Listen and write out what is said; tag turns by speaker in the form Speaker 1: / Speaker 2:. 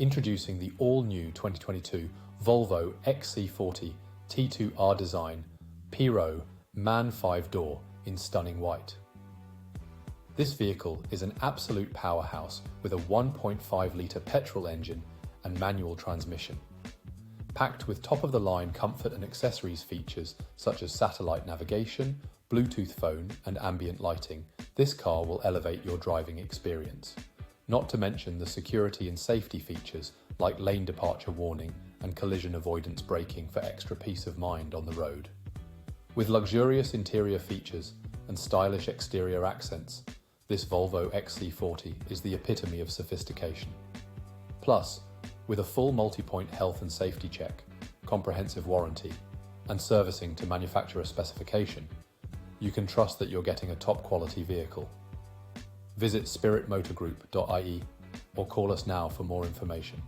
Speaker 1: Introducing the all-new 2022 Volvo XC40 T2R design P-Row MAN 5-door in stunning white. This vehicle is an absolute powerhouse with a 1.5-litre petrol engine and manual transmission. Packed with top-of-the-line comfort and accessories features such as satellite navigation, Bluetooth phone and ambient lighting, this car will elevate your driving experience. Not to mention the security and safety features like lane departure warning and collision avoidance braking for extra peace of mind on the road. With luxurious interior features and stylish exterior accents, this Volvo XC40 is the epitome of sophistication. Plus, with a full multi-point health and safety check, comprehensive warranty, and servicing to manufacturer specification, you can trust that you're getting a top-quality vehicle. Visit spiritmotorgroup.ie or call us now for more information.